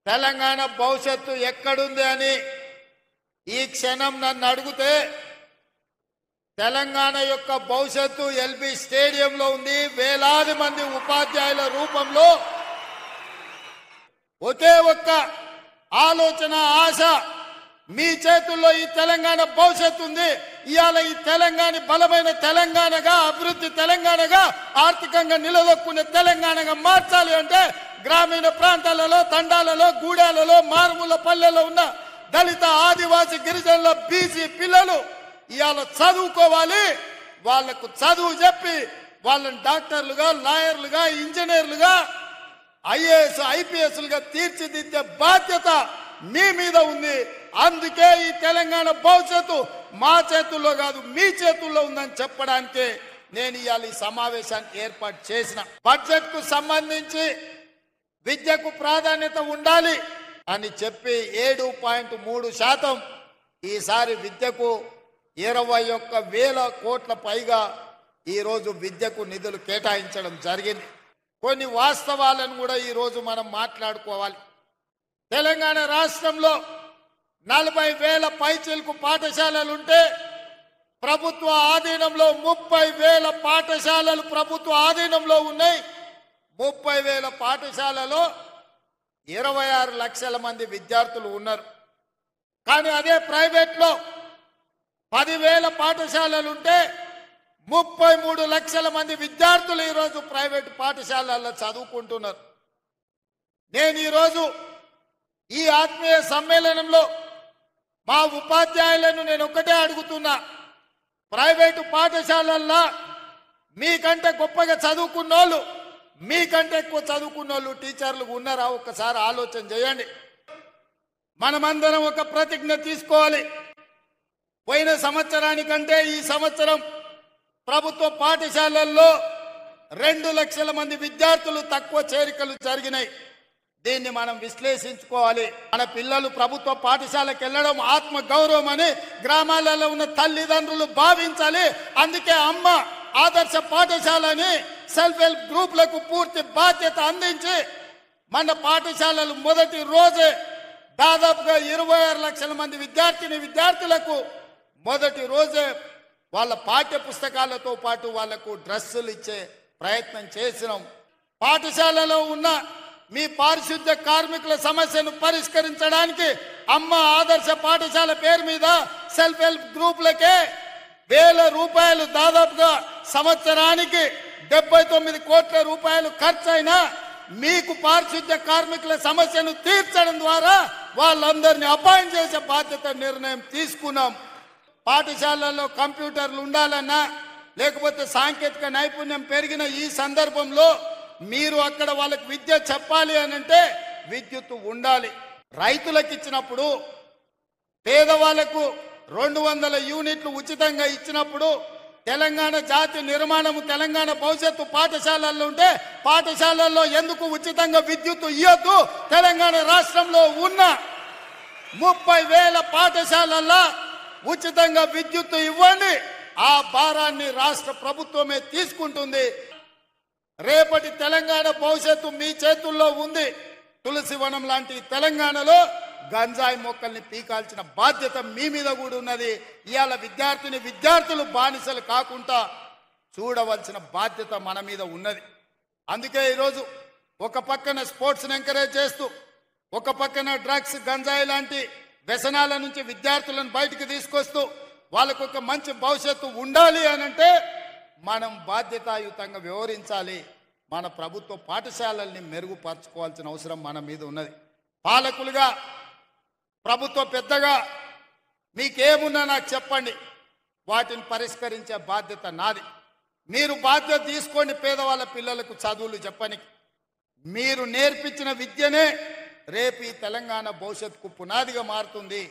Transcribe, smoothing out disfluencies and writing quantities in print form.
తెలంగాణ భవిష్యత్తు ఎక్కడుంది అని ఈ క్షణం నన్ను అడిగితే తెలంగాణ యొక్క భవిష్యత్తు ఎల్బీ స్టేడియంలో ఉంది. వేలాది మంది ఉపాధ్యాయుల రూపంలో ఒకే ఒక్క ఆలోచన, ఆశ, మీ చేతుల్లో ఈ తెలంగాణ భవిష్యత్తు ఉంది. ఇవాళ ఈ తెలంగాణ బలమైన తెలంగాణగా, అభివృద్ధి తెలంగాణగా, ఆర్థికంగా నిలదొక్కునే తెలంగాణగా మార్చాలి అంటే గ్రామీణ ప్రాంతాలలో, తండాలలో, గూడాలలో, మారుమూల పల్లెల్లో ఉన్న దళిత, ఆదివాసీ, గిరిజనుల, బీసీ పిల్లలు ఇవాళ చదువుకోవాలి. వాళ్లకు చదువు చెప్పి వాళ్ళని డాక్టర్లుగా, లాయర్లుగా, ఇంజనీర్లుగా, ఐఏఎస్, ఐపీఎస్లుగా తీర్చిదిద్దే బాధ్యత మీ మీద ఉంది. అందుకే ఈ తెలంగాణ భవిష్యత్తు మా చేతుల్లో కాదు, మీ చేతుల్లో ఉందని చెప్పడానికి నేను ఇవాళ ఈ సమావేశాన్ని ఏర్పాటు చేసిన. బడ్జెట్ కు సంబంధించి విద్యకు ప్రాధాన్యత ఉండాలి అని చెప్పి 7.3% ఈసారి విద్యకు 21,000 కోట్ల పైగా ఈరోజు విద్యకు నిధులు కేటాయించడం జరిగింది. కొన్ని వాస్తవాలను కూడా ఈరోజు మనం మాట్లాడుకోవాలి. తెలంగాణ రాష్ట్రంలో 40,000 పైచిలకు పాఠశాలలుంటే ప్రభుత్వ ఆధీనంలో 30,000 పాఠశాలలు ప్రభుత్వ ఆధీనంలో ఉన్నాయి. 30,000 పాఠశాలలో 26 లక్షల మంది విద్యార్థులు ఉన్నారు. కానీ అదే ప్రైవేట్లో 10,000 పాఠశాలలుంటే 33 లక్షల మంది విద్యార్థులు ఈరోజు ప్రైవేటు పాఠశాలల్లో చదువుకుంటున్నారు. నేను ఈరోజు ఈ ఆత్మీయ సమ్మేళనంలో మా ఉపాధ్యాయులను నేను ఒకటే అడుగుతున్నా, ప్రైవేటు పాఠశాలల్లో మీకంటే గొప్పగా చదువుకున్నోళ్ళు, మీకంటే ఎక్కువ చదువుకున్నోళ్ళు టీచర్లు ఉన్నారా? ఒక్కసారి ఆలోచన చేయండి. మనమందరం ఒక ప్రతిజ్ఞ తీసుకోవాలి. పోయిన సంవత్సరానికంటే ఈ సంవత్సరం ప్రభుత్వ పాఠశాలల్లో 2 లక్షల మంది విద్యార్థులు తక్కువ చేరికలు జరిగినాయి. దీన్ని మనం విశ్లేషించుకోవాలి. మన పిల్లలు ప్రభుత్వ పాఠశాలకు వెళ్ళడం ఆత్మ గౌరవం అని గ్రామాలలో ఉన్న తల్లిదండ్రులు భావించాలి. అందుకే అమ్మ ఆదర్శ పాఠశాలని సెల్ఫ్ హెల్ప్ గ్రూపులకు పూర్తి బాధ్యత అందించి మన పాఠశాలలు మొదటి రోజే దాదాపుగా 26 లక్షల మంది విద్యార్థులకు మొదటి రోజే వాళ్ళ పాఠ్య పుస్తకాలతో పాటు వాళ్లకు డ్రెస్సులు ఇచ్చే ప్రయత్నం చేసినాం. పాఠశాలలో ఉన్న మీ పారిశుద్ధ్య కార్మికుల సమస్యను పరిష్కరించడానికి అమ్మ ఆదర్శ పాఠశాల పేరు మీద సెల్ఫ్ హెల్ప్ గ్రూపులకే 1,000 రూపాయలు, దాదాపుగా సంవత్సరానికి 79 కోట్ల రూపాయలు ఖర్చైనా మీకు పారిశుద్ధ్య కార్మికుల సమస్యను తీర్చడం ద్వారా వాళ్ళందరినీ అపాయింట్ చేసే బాధ్యత నిర్ణయం తీసుకున్నాం. పాఠశాలల్లో కంప్యూటర్లు ఉండాలన్నా, లేకపోతే సాంకేతిక నైపుణ్యం పెరిగిన ఈ సందర్భంలో మీరు అక్కడ వాళ్ళకి విద్య చెప్పాలి అనంటే విద్యుత్ ఉండాలి. రైతులకు ఇచ్చినప్పుడు, పేదవాళ్లకు 200 యూనిట్లు ఉచితంగా ఇచ్చినప్పుడు, తెలంగాణ జాతి నిర్మాణము, తెలంగాణ భవిష్యత్తు పాఠశాలల్లో ఉంటే పాఠశాలల్లో ఎందుకు ఉచితంగా విద్యుత్ ఇవ్వద్దు? తెలంగాణ రాష్ట్రంలో ఉన్న 30,000 పాఠశాలల్లో ఉచితంగా విద్యుత్ ఇవ్వండి. ఆ భారాన్ని రాష్ట్ర ప్రభుత్వమే తీసుకుంటుంది. రేపటి తెలంగాణ భవిష్యత్తు మీ చేతుల్లో ఉంది. తులసివనం లాంటి తెలంగాణలో గంజాయి మొక్కల్ని పీకాల్సిన బాధ్యత మీ మీద కూడా ఉన్నది. ఇవాళ విద్యార్థులు బానిసలు కాకుండా చూడవలసిన బాధ్యత మన మీద ఉన్నది. అందుకే ఈరోజు ఒక పక్కన స్పోర్ట్స్ని ఎంకరేజ్ చేస్తూ, ఒక పక్కన డ్రగ్స్, గంజాయి లాంటి వ్యసనాల నుంచి విద్యార్థులను బయటికి తీసుకొస్తూ వాళ్ళకు ఒక మంచి భవిష్యత్తు ఉండాలి అనంటే మనం బాధ్యతాయుతంగా వ్యవహరించాలి. మన ప్రభుత్వ పాఠశాలల్ని మెరుగుపరచుకోవాల్సిన అవసరం మన మీద ఉన్నది. పాలకులుగా, ప్రభుత్వ పెద్దగా మీకేమున్నా నాకు చెప్పండి, వాటిని పరిష్కరించే బాధ్యత నాది. మీరు బాధ్యత తీసుకోండి. పేదవాళ్ళ పిల్లలకు చదువులు చెప్పని మీరు నేర్పించిన విద్యనే రేపు ఈ తెలంగాణ భవిష్యత్తుకు పునాదిగా మారుతుంది.